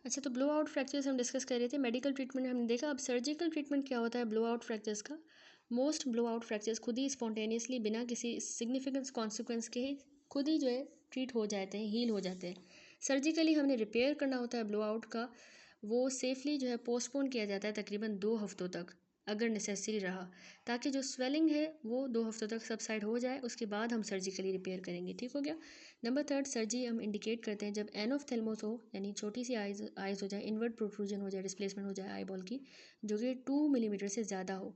अच्छा, तो blow out fractures हम डिस्कस कर रहे थे। मेडिकल ट्रीटमेंट हमने देखा, अब सर्जिकल ट्रीटमेंट क्या होता है ब्लो आउट फ्रैक्चर्स का। मोस्ट ब्लो आउट फ्रैक्चर्स खुद ही स्पॉन्टेनियसली बिना किसी सिग्निफिकेंस कॉन्सिक्वेंस के खुद ही जो है ट्रीट हो जाते हैं, हील हो जाते हैं। सर्जिकली हमने रिपेयर करना होता है ब्लो आउट का, वो सेफली जो है पोस्टपोन किया जाता है तकरीबन 2 हफ्तों तक अगर नेसेसरी रहा, ताकि जो स्वेलिंग है वो 2 हफ्तों तक सबसाइड हो जाए, उसके बाद हम सर्जिकली रिपेयर करेंगे। ठीक हो गया। नंबर 3 सर्जरी हम इंडिकेट करते हैं जब एनोफ्थेल्मोस हो, यानी छोटी सी आइज़ हो जाए, इनवर्ड प्रोट्रूजन हो जाए, डिस्प्लेसमेंट हो जाए आई बॉल की, जो कि 2 मिलीमीटर से ज़्यादा हो,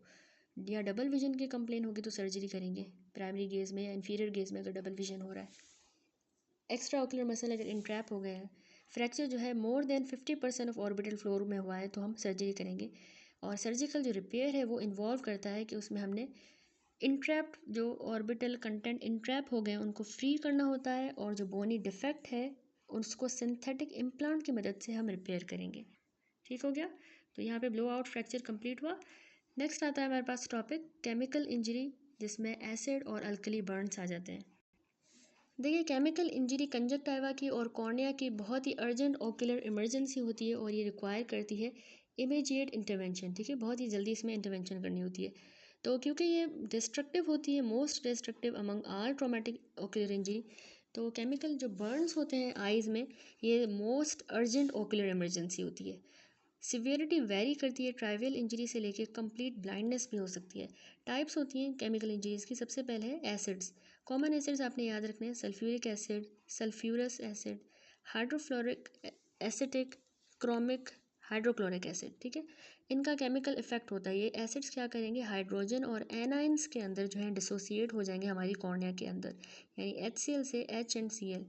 या डबल विजन की कंप्लेन होगी तो सर्जरी करेंगे प्राइमरी गेज में या इन्फीरियर गेज में अगर डबल विजन हो रहा है। एक्स्ट्रा ऑकुलर मसल अगर इंट्रैप हो गए हैं, फ्रैक्चर जो है more than 50% of orbital floor में हुआ है तो हम सर्जरी करेंगे। और सर्जिकल जो रिपेयर है वो इन्वॉल्व करता है कि उसमें हमने इंट्रैप्ड जो ऑर्बिटल कंटेंट इंट्रैप हो गए उनको फ्री करना होता है, और जो बोनी डिफेक्ट है उसको सिंथेटिक इम्प्लांट की मदद से हम रिपेयर करेंगे। ठीक हो गया। तो यहाँ पे ब्लो आउट फ्रैक्चर कंप्लीट हुआ। नेक्स्ट आता है हमारे पास टॉपिक केमिकल इंजरी, जिसमें एसिड और अल्कली बर्न्स आ जाते हैं। देखिए, केमिकल इंजरी कंजक्टिवा की और कॉर्निया की बहुत ही अर्जेंट ओकुलर इमरजेंसी होती है और ये रिक्वायर करती है इमीडिएट इंटरवेंशन। ठीक है, बहुत ही जल्दी इसमें इंटरवेंशन करनी होती है। तो क्योंकि ये डिस्ट्रक्टिव होती है, मोस्ट डिस्ट्रक्टिव अमंग आल ट्रॉमेटिक ओकुलर इंजरी, तो केमिकल जो बर्न्स होते हैं आइज़ में, ये मोस्ट अर्जेंट ओकुलर इमरजेंसी होती है। सिवियरिटी वेरी करती है, ट्राइवियल इंजरी से लेके कंप्लीट ब्लाइंडनेस भी हो सकती है। टाइप्स होती हैं केमिकल इंजरीज़ की। सबसे पहले है एसिड्स। कॉमन एसिड्स आपने याद रखने हैं, sulphuric acid, sulphurous acid, hydrofluoric acetic, chromic, hydrochloric acid. ठीक है, इनका केमिकल इफेक्ट होता है, ये एसिड्स क्या करेंगे, हाइड्रोजन और एनाइंस के अंदर जो है डिसोसिएट हो जाएंगे हमारी कॉर्निया के अंदर, यानी HCl से H&Cl।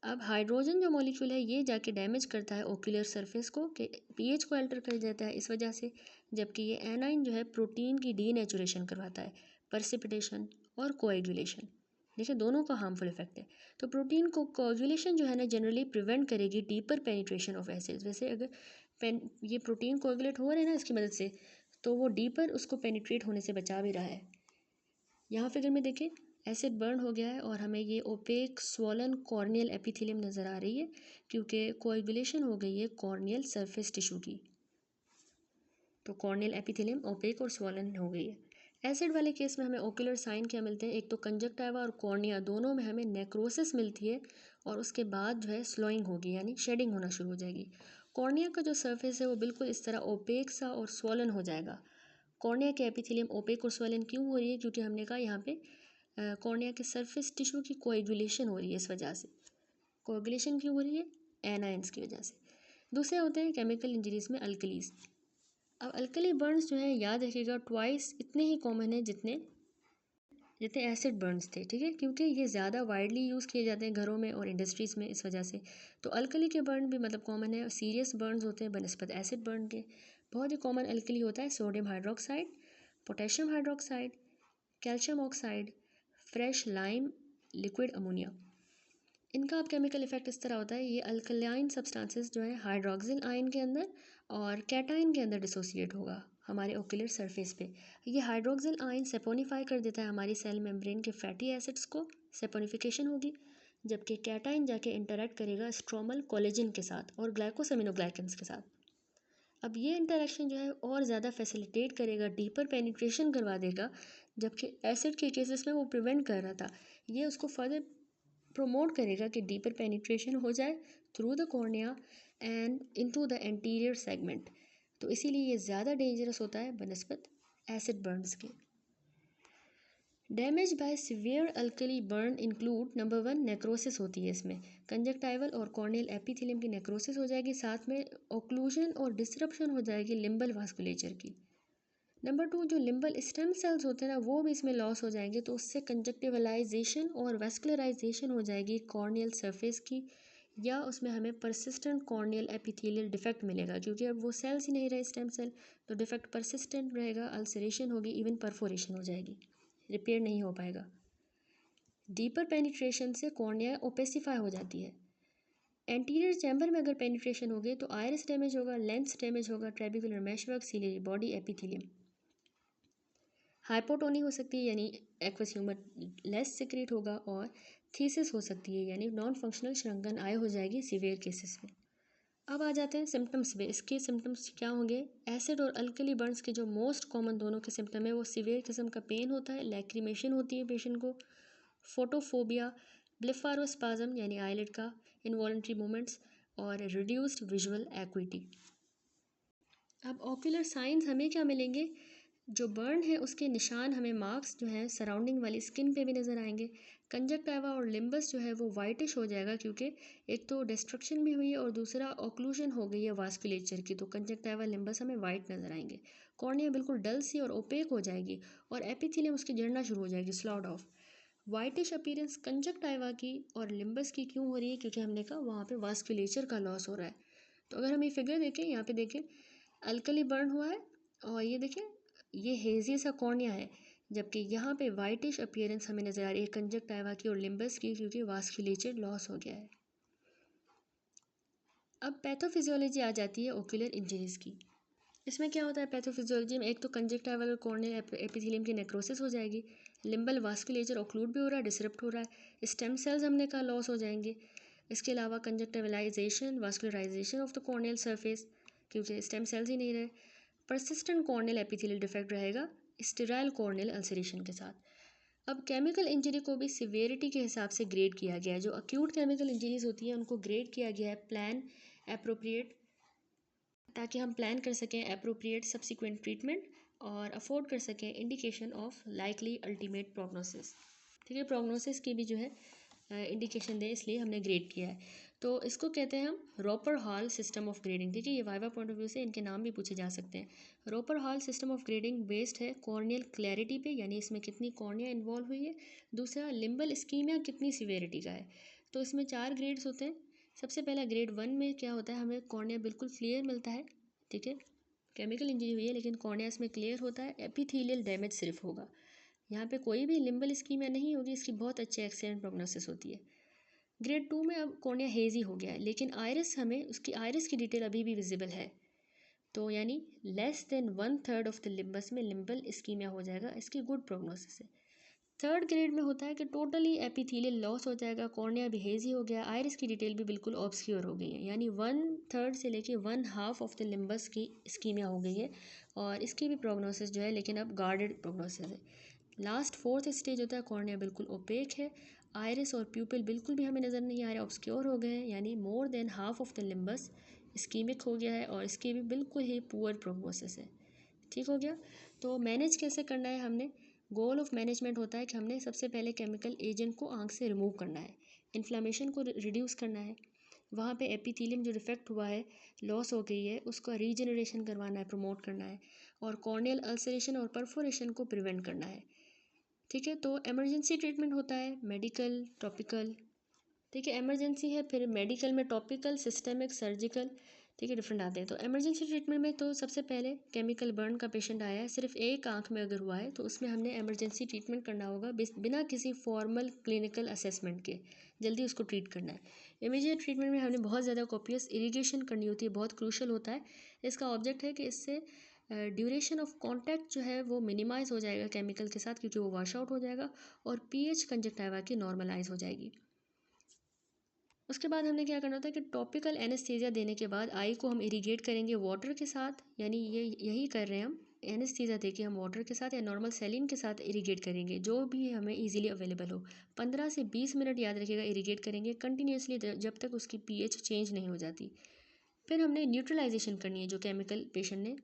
अब हाइड्रोजन जो मॉलिक्यूल है ये जाके डैमेज करता है ओक्यूलर सरफेस को, कि पीएच को अल्टर कर देता है इस वजह से, जबकि ये एनाइन जो है प्रोटीन की डीनेचुरेशन करवाता है, परसिपिटेशन और कोएगुलेशन। देखिए, दोनों का हार्मफुल इफेक्ट है। तो प्रोटीन को कोएगुलेशन जो है ना जनरली प्रिवेंट करेगी डीपर पेनिट्रेशन ऑफ एसिड्स। वैसे अगर ये प्रोटीन कोएगुलेट हो रहे हैं ना इसकी मदद से, तो वो डीपर उसको पेनिट्रेट होने से बचा भी रहा है। यहाँ फिगर में देखें, एसिड बर्न हो गया है और हमें ये ओपेक स्वॉलन कॉर्नियल एपिथेलियम नज़र आ रही है, क्योंकि कोएगुलेशन हो गई है कॉर्नियल सरफेस टिश्यू की। तो कॉर्नियल एपिथेलियम ओपेक और स्वॉलन हो गई है। एसिड वाले केस में हमें ओकुलर साइन क्या मिलते हैं, एक तो कंजक्टिवा और कॉर्निया दोनों में हमें नेक्रोसिस मिलती है, और उसके बाद जो है स्लोइंग होगी, यानी शेडिंग होना शुरू हो जाएगी। कॉर्निया का जो सरफेस है वो बिल्कुल इस तरह ओपेक सा और स्वॉलन हो जाएगा। कॉर्निया के एपिथेलियम ओपेक और स्वॉलन क्यों हो रही है, क्योंकि हमने कहा यहाँ पे कॉर्निया के सरफेस टिश्यू की कोएगुलेशन हो रही है, इस वजह से। कोएगुलेशन क्यों हो रही है, एनाइंस की वजह से। दूसरे होते हैं केमिकल इंजरीज में अल्कलीज। अब अल्कली बर्न्स जो है याद रखिएगा ट्वाइस इतने ही कॉमन है जितने जितने एसिड बर्न्स थे। ठीक है, क्योंकि ये ज़्यादा वाइडली यूज़ किए जाते हैं घरों में और इंडस्ट्रीज़ में, इस वजह से। तो अल्कली के बर्न भी मतलब कॉमन है, सीरियस बर्न्स होते हैं बनस्पत एसिड बर्न के। बहुत ही कॉमन अल्कली होता है sodium hydroxide, potassium hydroxide, calcium oxide, fresh lime, liquid ammonia. इनका अब केमिकल इफेक्ट इस तरह होता है, ये अल्कलाइन सब्सटेंसेस जो है हाइड्रोक्सिल आयन के अंदर और कैटाइन के अंदर डिसोसिएट होगा हमारे ओकुलर सरफेस पे। ये हाइड्रोक्सिल आयन सेपोनिफाई कर देता है हमारी सेल मेम्ब्रेन के फैटी एसिड्स को, सेपोनिफिकेशन होगी, जबकि कैटाइन जाके इंटरेक्ट करेगा स्ट्रोमल कोलेजन के साथ और ग्लाइकोसेमिनोग्लाइकेंस के साथ। अब ये इंटरेक्शन जो है और ज़्यादा फैसिलिटेट करेगा, डीपर पेनिट्रेशन करवा देगा, जबकि एसिड के केसेस में वो प्रिवेंट कर रहा था, ये उसको फर्दर प्रोमोट करेगा कि डीपर पेनिट्रेशन हो जाए through the cornea and into the anterior segment. तो इसीलिए ये ज़्यादा डेंजरस होता है बनस्पत एसिड बर्न्स के। Damage bye severe alkali burn include, number 1 necrosis होती है इसमें, कंजक्टिवल और कॉर्नियल एपिथेलियम की नेक्रोसिस हो जाएगी, साथ में ओक्लूजन और डिसरप्शन हो जाएगी लिम्बल वास्कुलेचर की। नंबर 2 जो लिम्बल स्टेम सेल्स होते हैं ना वो भी इसमें लॉस हो जाएंगे, तो उससे कंजक्टिवलाइजेशन और वेस्कुलराइजेशन हो जाएगी कॉर्नियल सरफेस की, या उसमें हमें परसिस्टेंट कॉर्नियल एपिथेलियल डिफेक्ट मिलेगा, क्योंकि अब वो सेल्स ही नहीं रहे स्टेम सेल, तो डिफेक्ट परसिस्टेंट रहेगा, अल्सरेशन होगी, इवन परफोरेशन हो जाएगी, रिपेयर नहीं हो पाएगा। डीपर पेनिट्रेशन से कॉर्निया ओपेसिफाई हो जाती है। एंटीरियर चैम्बर में अगर पेनिट्रेशन हो गई तो आयरिस डैमेज होगा, लेंस डैमेज होगा, trabecular meshwork, ciliary body epithelium. Hypotony हो सकती है, यानी एक्वस ह्यूमर लेस सिक्रेट होगा, और थीसिस हो सकती है, यानी नॉन फंक्शनल श्रृंखन आय हो जाएगी सीवियर केसेस में। अब आ जाते हैं सिम्टम्स पे। इसके सिम्टम्स क्या होंगे? एसिड और अल्कली बर्न्स के जो मोस्ट कॉमन दोनों के सिम्टम है वो सीवियर किस्म का पेन होता है, लैक्रिमेशन होती है पेशेंट को, फोटोफोबिया, ब्लिफारोस्पाज्म यानी आईलिड का इनवॉलंटरी मूवमेंट्स, और रिड्यूस्ड विजुअल एक्विटी। अब ऑक्यूलर साइंस हमें क्या मिलेंगे? जो बर्न है उसके निशान हमें मार्क्स जो है सराउंडिंग वाली स्किन पे भी नज़र आएंगे। कंजक्टिवा और लिम्बस जो है वो वाइटिश हो जाएगा, क्योंकि एक तो डिस्ट्रक्शन भी हुई है और दूसरा ऑक्लूजन हो गई है वास्कुलेचर की, तो कंजक्टिवा लिम्बस हमें वाइट नज़र आएंगे। कॉर्निया बिल्कुल डल सी और ओपेक हो जाएगी और एपिथेलियम उसकी झड़ना शुरू हो जाएगी, slot of. Whitish appearance conjunctiva की और लिम्बस की क्यों हो रही है? क्योंकि हमने कहा वहाँ पे वास्कुलेचर का लॉस हो रहा है। तो अगर हम ये फिगर देखें, यहाँ पे देखें, अल्कली बर्न हुआ है और ये देखें ये हेजी सा कॉर्निया है, जबकि यहाँ पे वाइटिश अपीयरेंस हमें नज़र आ रही है कंजक्टिवा की और लिम्बस की, क्योंकि वास्कुलेचर लॉस हो गया है। अब पैथोफिजियोलॉजी आ जाती है ओक्यूलर इंजरीज़ की। इसमें क्या होता है पैथोफिजियोलॉजी में? एक तो कंजक्टिवा और कॉर्नियल एपिथेलियम की नेक्रोसिस हो जाएगी, लिम्बल वास्कुलेचर ऑक्लूड भी हो रहा है, डिसरप्ट हो रहा है, स्टेम सेल्स हमने कहा लॉस हो जाएंगे। इसके अलावा कंजक्टिवलाइजेशन, वास्कुलराइजेशन ऑफ द कॉर्नियल सरफेस, क्योंकि स्टेम सेल्स ही नहीं रहे। परसिस्टेंट कॉर्नियल एपिथेलियल डिफेक्ट रहेगा स्टेराइल कॉर्नियल अल्सरेशन के साथ। अब केमिकल इंजरी को भी सिवियरिटी के हिसाब से ग्रेड किया गया है। जो अक्यूट केमिकल इंजरीज होती हैं उनको ग्रेड किया गया है प्लान अप्रोप्रिएट, ताकि हम प्लान कर सकें अप्रोप्रिएट सब्सिक्वेंट ट्रीटमेंट और अफोर्ड कर सकें indication of likely ultimate prognosis. ठीक है, प्रोग्नोसिस की भी जो है इंडिकेशन दे, इसलिए हमने ग्रेड किया है। तो इसको कहते हैं हम Roper Hall system of grading. ठीक है, ये वाइवा पॉइंट ऑफ व्यू से इनके नाम भी पूछे जा सकते हैं। Roper Hall system of grading based है कॉर्नियल क्लैरिटी पे, यानी इसमें कितनी कॉर्निया इन्वॉल्व हुई है। दूसरा लिम्बल इस्कीमिया कितनी सीवियरिटी का है। तो इसमें 4 ग्रेड्स होते हैं। सबसे पहला ग्रेड 1 में क्या होता है, हमें कॉर्निया बिल्कुल क्लियर मिलता है। ठीक है, केमिकल इंजरी हुई है लेकिन कॉर्निया इसमें क्लियर होता है, एपिथेलियल डैमेज सिर्फ होगा। यहाँ पे कोई भी लिम्बल इस्कीमिया नहीं होगी, इसकी बहुत अच्छी एक्सीलेंट प्रोग्नोसिस होती है। ग्रेड 2 में अब कॉर्निया हेजी हो गया है, लेकिन आयरिस हमें उसकी आयरिस की डिटेल अभी भी विजिबल है, तो यानी less than 1/3 of the limbus में लिम्बल इस्कीमिया हो जाएगा, इसकी गुड प्रोग्नोसिस है। थर्ड ग्रेड में होता है कि टोटली एपिथेलियल लॉस हो जाएगा, कॉर्निया भी हेजी हो गया, आयरिस की डिटेल भी बिल्कुल ऑब्सक्योर हो गई है, यानी 1/3 से लेके 1/2 ऑफ द लिम्बस की इस्कीमिया हो गई है और इसकी भी प्रोग्नोसिस जो है लेकिन अब गार्डेड प्रोग्नोसिस है। लास्ट 4th स्टेज होता है कॉर्निया बिल्कुल ओपेक है, आयरिस और प्यूपिल बिल्कुल भी हमें नज़र नहीं आ रहा, ऑब्सक्योर हो गए हैं, यानी more than half of the limbus ischemic हो गया है और इसकी भी बिल्कुल ही पुअर प्रोग्नोसिस है। ठीक हो गया। तो मैनेज कैसे करना है हमने? गोल ऑफ मैनेजमेंट होता है कि हमने सबसे पहले केमिकल एजेंट को आँख से रिमूव करना है, इन्फ्लामेशन को रिड्यूस करना है, वहाँ पे एपिथेलियम जो डिफेक्ट हुआ है, लॉस हो गई है, उसका रीजनरेशन करवाना है, प्रमोट करना है, और कॉर्नियल अल्सरेशन और परफोरेशन को प्रिवेंट करना है। ठीक है, तो इमरजेंसी ट्रीटमेंट होता है मेडिकल, टॉपिकल। ठीक है, इमरजेंसी है, फिर मेडिकल में टॉपिकल, सिस्टेमिक, सर्जिकल। ठीक है, डिफरेंट आते हैं। तो इमरजेंसी ट्रीटमेंट में तो सबसे पहले केमिकल बर्न का पेशेंट आया है, सिर्फ एक आंख में अगर हुआ है तो उसमें हमने इमरजेंसी ट्रीटमेंट करना होगा बिना किसी फॉर्मल क्लिनिकल असेसमेंट के, जल्दी उसको ट्रीट करना है। इमीडिएट ट्रीटमेंट में हमने बहुत ज़्यादा कॉपियस इरीगेशन करनी होती है, बहुत क्रूशल होता है। इसका ऑब्जेक्ट है कि इससे ड्यूरेशन ऑफ कॉन्टैक्ट जो है वो मिनिमाइज़ हो जाएगा केमिकल के साथ, क्योंकि वो वॉश आउट हो जाएगा और पीएच कंजक्टिवा की नॉर्मलाइज हो जाएगी। उसके बाद हमने क्या करना होता है कि टॉपिकल एनेस्थीसिया देने के बाद आई को हम इरीगेट करेंगे वाटर के साथ, यानी ये यही कर रहे हैं हम, एनेस्थीसिया देके हम वाटर के साथ या नॉर्मल सेलिन के साथ इरीगेट करेंगे, जो भी हमें इजीली अवेलेबल हो। 15 से 20 मिनट याद रखिएगा इरीगेट करेंगे कंटिन्यूसली, जब तक उसकी पीएच चेंज नहीं हो जाती। फिर हमने न्यूट्रलाइजेशन करनी है, जो केमिकल पेशेंट ने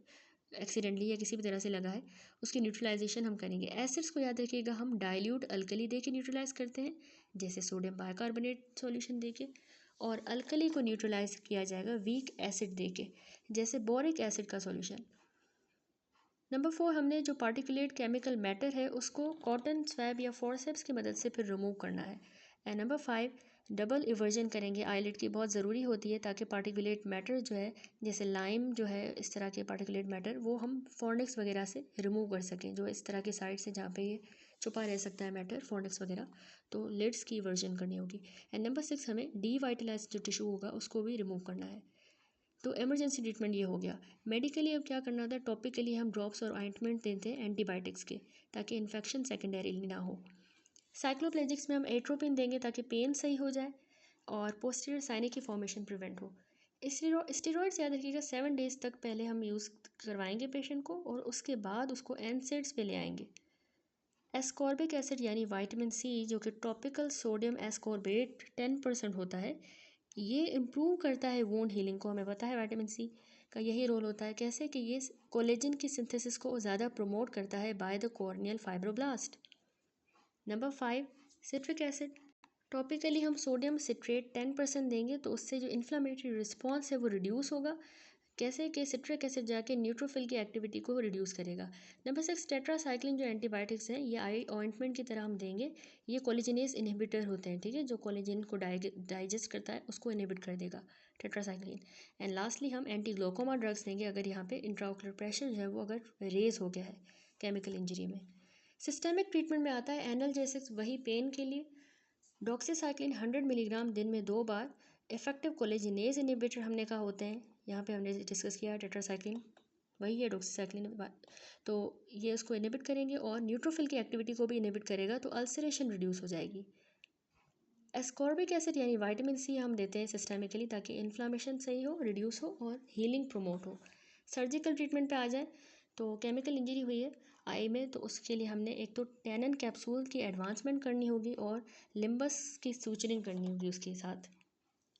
एक्सीडेंटली या किसी भी तरह से लगा है उसकी न्यूट्रलाइजेशन हम करेंगे। एसिड्स को याद रखिएगा हम डाइल्यूट अल्कली दे के न्यूट्रलाइज करते हैं, जैसे सोडियम बाइकार्बोनेट सॉल्यूशन दे के, और अल्कली को न्यूट्रलाइज किया जाएगा वीक एसिड दे के, जैसे बोरिक एसिड का सॉल्यूशन। नंबर 4, हमने जो पार्टिकुलेट केमिकल मैटर है उसको कॉटन स्वैब या फोर्सेप्स की मदद से फिर रिमूव करना है। एंड नंबर 5, डबल इवर्जन करेंगे, आईलिड की बहुत ज़रूरी होती है ताकि पार्टिकुलेट मैटर जो है, जैसे लाइम जो है, इस तरह के पार्टिकुलेट मैटर वो हम फॉर्निक्स वगैरह से रिमूव कर सकें, जो इस तरह के साइड से जहाँ पे ये छुपा रह सकता है मैटर, फॉर्निक्स वगैरह, तो लिड्स की इवर्जन करनी होगी। एंड नंबर 6, हमें डीवाइटलाइज जो टिश्यू होगा उसको भी रिमूव करना है। तो इमरजेंसी ट्रीटमेंट ये हो गया। मेडिकली अब क्या करना होता है, टॉपिकली हम ड्रॉप्स और ऑइंटमेंट देते हैं एंटीबायोटिक्स के, ताकि इन्फेक्शन सेकेंडरीली ना हो। साइक्लोप्लेजिक्स में हम एट्रोपिन देंगे ताकि पेन सही हो जाए और पोस्टीरियर साइनिक की फॉर्मेशन प्रिवेंट हो। स्टेरॉइड्स याद रखिएगा 7 डेज तक पहले हम यूज़ करवाएंगे पेशेंट को और उसके बाद उसको NSAIDs पे ले आएंगे। एस्कॉर्बिक एसिड यानी विटामिन सी जो कि टॉपिकल सोडियम एस्कॉर्बेट 10% होता है, ये इम्प्रूव करता है वोंड हीलिंग को। हमें पता है विटामिन सी का यही रोल होता है। कैसे कि ये कोलेजन की सिंथेसिस को ज़्यादा प्रमोट करता है by the corneal fibroblast. Number 5 citric acid. Topically हम सोडियम सिट्रेट 10% देंगे तो उससे जो इन्फ्लामेटरी रिस्पॉन्स है वो रिड्यूस होगा। कैसे कि सिट्रिक एसिड जाके न्यूट्रोफिल की एक्टिविटी को रिड्यूस करेगा। नंबर 6 टेट्रासाइक्लिन जो एंटीबायोटिक्स हैं ये आई ऑइंटमेंट की तरह हम देंगे। ये कोलेजिनेज इनहिबिटर होते हैं, ठीक है, जो कोलेजिन को डाइजेस्ट करता है उसको इनहिबिट कर देगा टेट्रासाइक्लिन। एंड लास्टली हम एंटी ग्लोकोमा ड्रग्स देंगे अगर यहाँ पे इंट्राओकुलर प्रेशर जो है वो अगर रेज हो गया है केमिकल इंजरी में। सिस्टेमिक ट्रीटमेंट में आता है एनाल्जेसिक्स, वही पेन के लिए डॉक्सीसाइक्लिन 100 मिलीग्राम दिन में 2 बार। इफेक्टिव कोलेजिनेज इनहिबिटर हमने कहा होते हैं, यहाँ पे हमने डिस्कस किया टेट्रासाइक्लिन, वही है डॉक्सीसाइक्लिन। तो ये उसको इनहिबिट करेंगे और न्यूट्रोफिल की एक्टिविटी को भी इनहिबिट करेगा तो अल्सरेशन रिड्यूस हो जाएगी। एस्कॉर्बिक एसिड यानी विटामिन सी हम देते हैं सिस्टेमिकली ताकि इन्फ्लामेशन सही हो, रिड्यूस हो और हीलिंग प्रमोट हो। सर्जिकल ट्रीटमेंट पे आ जाए तो केमिकल इंजरी हुई है आई में तो उसके लिए हमने एक तो टैनन कैप्सूल की एडवांसमेंट करनी होगी और लिम्बस की सूचरिंग करनी होगी उसके साथ।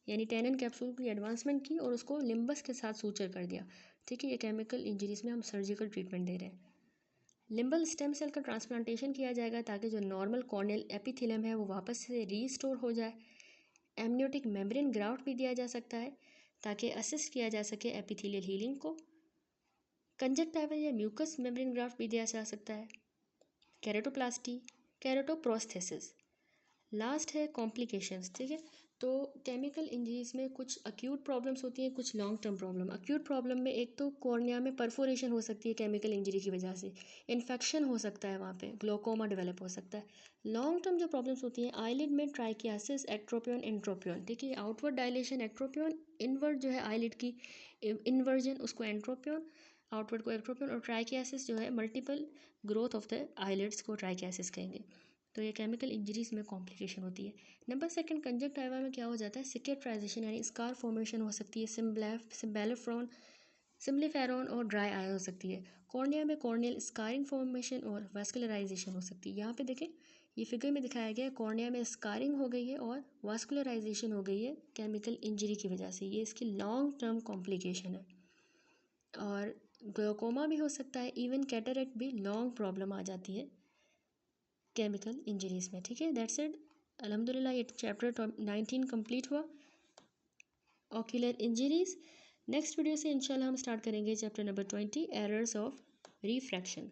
यानी टैनन कैप्सूल की एडवांसमेंट की और उसको लिम्बस के साथ सूचर कर दिया, ठीक है। ये केमिकल इंजरीज में हम सर्जिकल ट्रीटमेंट दे रहे हैं। लिम्बल स्टेम सेल का ट्रांसप्लांटेशन किया जाएगा ताकि जो नॉर्मल कॉर्नियल एपिथेलियम है वो वापस से रीस्टोर हो जाए। एमनियोटिक मेम्ब्रेन ग्राफ्ट भी दिया जा सकता है ताकि असिस्ट किया जा सके एपिथेलियल हीलिंग को। कंजक्टाइवल या म्यूकस मेम्ब्रेन ग्राफ्ट भी दिया जा सकता है। केरेटोप्लास्टी, केरेटोप्रोस्थेसिस। लास्ट है कॉम्प्लिकेशंस, ठीक है। तो केमिकल इंजरीज में कुछ अक्यूट प्रॉब्लम्स होती हैं, कुछ long term problem. Acute problem में एक तो कॉर्निया में परफोरेशन हो सकती है केमिकल इंजरी की वजह से, इन्फेक्शन हो सकता है, वहाँ पे ग्लोकोमा डेवलप हो सकता है। लॉन्ग टर्म जो प्रॉब्लम्स होती हैं आईलिड में ट्राइकियासिस, एक्ट्रोपियन, एंट्रोपियन, ठीक है। आउटवर्ड डायलेशन एक्ट्रोपियन, इनवर्ड जो है आईलिड की इन्वर्जन उसको एंट्रोपियन, आउटवर्ड को एक्ट्रोपियन, और ट्राइकियासिस जो है multiple growth of the eyelids को ट्राइकियासिस कहेंगे। तो ये केमिकल इंजरीज में कॉम्प्लिकेशन होती है। नंबर 2 कंजक्टाइवा में क्या हो जाता है, सिकेट्राइजेशन यानी स्कार फॉर्मेशन हो सकती है, सिम्बलिफेरॉन और ड्राई आई हो सकती है। कॉर्निया में कॉर्नियल स्कारिंग फॉर्मेशन और वास्कुलराइजेशन हो सकती है। यहाँ पे देखें ये फिगर में दिखाया गया है, कॉर्निया में स्कारिंग हो गई है और वास्कुलराइजेशन हो गई है केमिकल इंजरी की वजह से। ये इसकी लॉन्ग टर्म कॉम्प्लिकेशन है। और ग्लोकोमा भी हो सकता है, इवन कैटरेक्ट भी लॉन्ग प्रॉब्लम आ जाती है केमिकल इंजरीज में, ठीक है। That's it. अल्हम्दुलिल्लाह ये चैप्टर 19 कंप्लीट हुआ, ऑक्यूलर इंजरीज। नेक्स्ट वीडियो से इंशाल्लाह हम स्टार्ट करेंगे chapter number 20 errors of refraction.